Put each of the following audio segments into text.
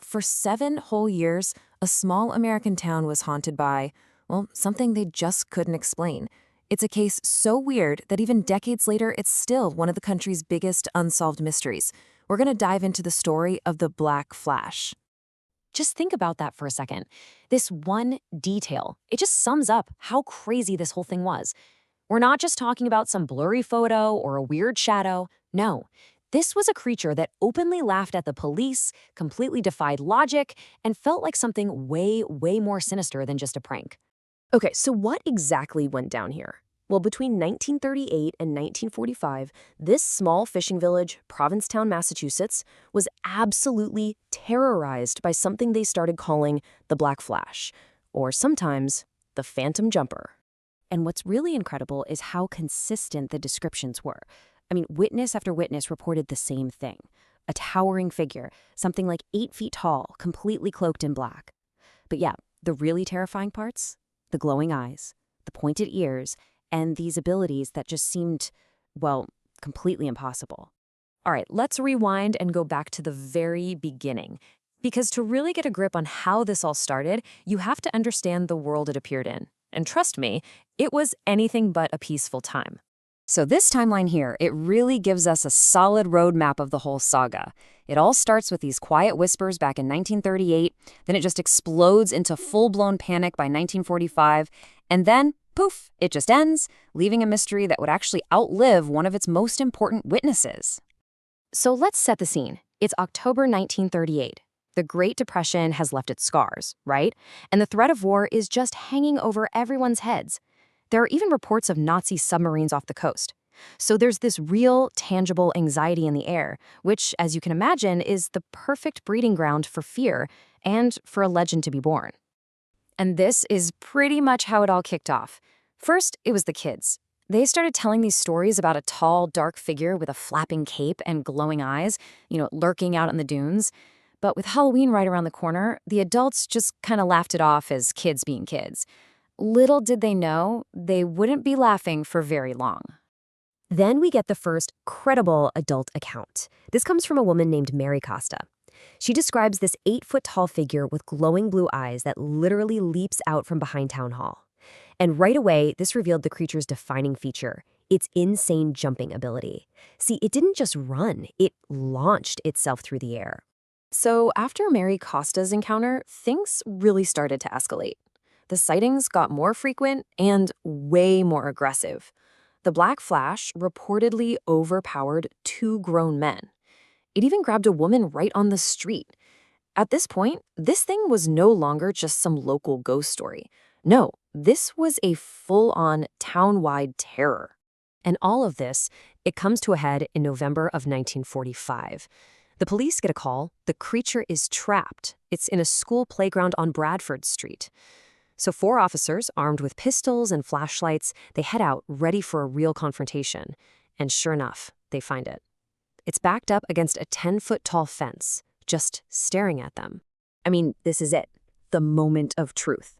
For 7 whole years, a small American town was haunted by, well, something they just couldn't explain. It's a case so weird that even decades later, it's still one of the country's biggest unsolved mysteries. We're going to dive into the story of the Black Flash. Just think about that for a second. This one detail, it just sums up how crazy this whole thing was. We're not just talking about some blurry photo or a weird shadow. No, this was a creature that openly laughed at the police, completely defied logic, and felt like something way, way more sinister than just a prank. Okay, so what exactly went down here? Well, between 1938 and 1945, this small fishing village, Provincetown, Massachusetts, was absolutely terrorized by something they started calling the Black Flash, or sometimes the Phantom Jumper. And what's really incredible is how consistent the descriptions were. Witness after witness reported the same thing. A towering figure, something like 8 feet tall, completely cloaked in black. But yeah, the really terrifying parts? The glowing eyes, the pointed ears, and these abilities that just seemed, well, completely impossible. All right, let's rewind and go back to the very beginning. Because to really get a grip on how this all started, you have to understand the world it appeared in. And trust me, it was anything but a peaceful time. So this timeline here, it really gives us a solid roadmap of the whole saga. It all starts with these quiet whispers back in 1938, then it just explodes into full-blown panic by 1945, and then, poof, it just ends, leaving a mystery that would actually outlive one of its most important witnesses. So let's set the scene. It's October 1938. The Great Depression has left its scars, right? And the threat of war is just hanging over everyone's heads. There are even reports of Nazi submarines off the coast. So there's this real, tangible anxiety in the air, which, as you can imagine, is the perfect breeding ground for fear and for a legend to be born. And this is pretty much how it all kicked off. First, it was the kids. They started telling these stories about a tall, dark figure with a flapping cape and glowing eyes, lurking out in the dunes. But with Halloween right around the corner, the adults just kind of laughed it off as kids being kids. Little did they know, they wouldn't be laughing for very long. Then we get the first credible adult account. This comes from a woman named Mary Costa. She describes this 8-foot-tall figure with glowing blue eyes that literally leaps out from behind Town Hall. And right away, this revealed the creature's defining feature, its insane jumping ability. See, it didn't just run, it launched itself through the air. So after Mary Costa's encounter, things really started to escalate. The sightings got more frequent and way more aggressive. The Black Flash reportedly overpowered 2 grown men. It even grabbed a woman right on the street. At this point, this thing was no longer just some local ghost story. No, this was a full-on town-wide terror. And all of this, it comes to a head in November of 1945. The police get a call. The creature is trapped. It's in a school playground on Bradford Street. So 4 officers, armed with pistols and flashlights, they head out, ready for a real confrontation. And sure enough, they find it. It's backed up against a 10-foot-tall fence, just staring at them. This is it. The moment of truth.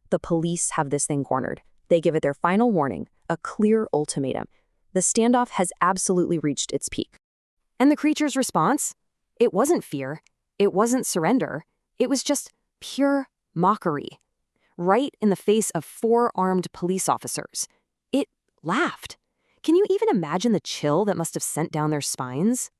The police have this thing cornered. They give it their final warning, a clear ultimatum. The standoff has absolutely reached its peak. And the creature's response? It wasn't fear. It wasn't surrender. It was just pure mockery. Right in the face of 4 armed police officers. It laughed. Can you even imagine the chill that must have sent down their spines?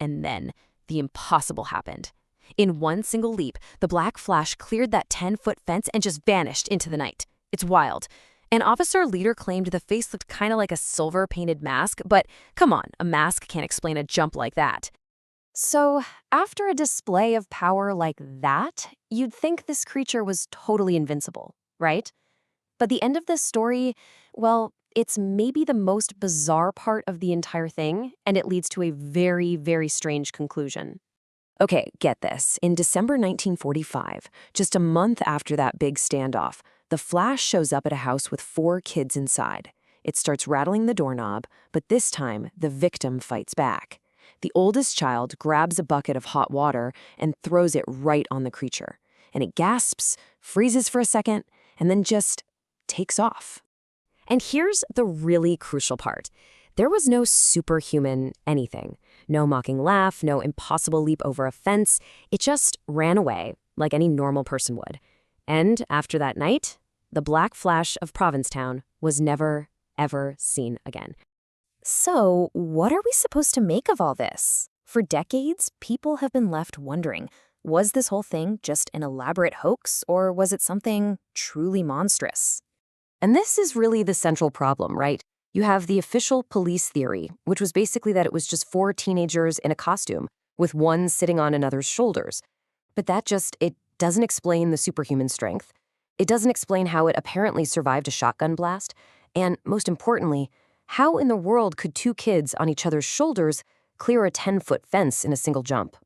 And then the impossible happened. In one single leap, the Black Flash cleared that 10-foot fence and just vanished into the night. It's wild. An officer leader claimed the face looked kind of like a silver-painted mask, but come on, a mask can't explain a jump like that. So, after a display of power like that, you'd think this creature was totally invincible, right? But the end of this story, well, it's maybe the most bizarre part of the entire thing, and it leads to a very, very strange conclusion. Okay, get this. In December 1945, just a month after that big standoff, the Flash shows up at a house with 4 kids inside. It starts rattling the doorknob, but this time, the victim fights back. The oldest child grabs a bucket of hot water and throws it right on the creature. And it gasps, freezes for a second, and then just takes off. And here's the really crucial part. There was no superhuman anything. No mocking laugh, no impossible leap over a fence. It just ran away, like any normal person would. And after that night, the black flash of Provincetown was never, ever seen again. So, what are we supposed to make of all this? For decades, people have been left wondering, was this whole thing just an elaborate hoax, or was it something truly monstrous? And this is really the central problem, right? You have the official police theory, which was basically that it was just four teenagers in a costume, with one sitting on another's shoulders. But it doesn't explain the superhuman strength. It doesn't explain how it apparently survived a shotgun blast. And most importantly, how in the world could two kids on each other's shoulders clear a 10-foot fence in a single jump?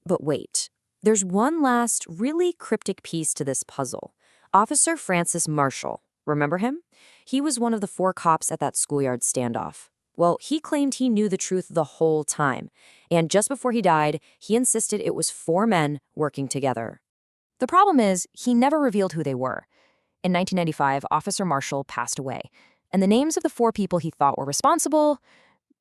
But wait, there's one last really cryptic piece to this puzzle. Officer Francis Marshall, remember him? He was one of the four cops at that schoolyard standoff. Well, he claimed he knew the truth the whole time. And just before he died, he insisted it was four men working together. The problem is, he never revealed who they were. In 1995, Officer Marshall passed away, and the names of the four people he thought were responsible,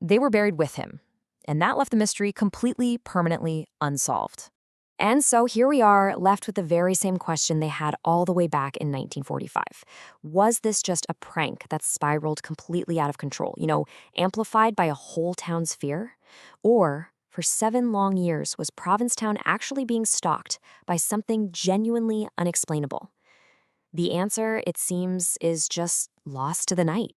they were buried with him. And that left the mystery completely, permanently unsolved. And so here we are, left with the very same question they had all the way back in 1945. Was this just a prank that spiraled completely out of control, amplified by a whole town's fear? Or, for 7 long years, was Provincetown actually being stalked by something genuinely unexplainable? The answer, it seems, is just lost to the night.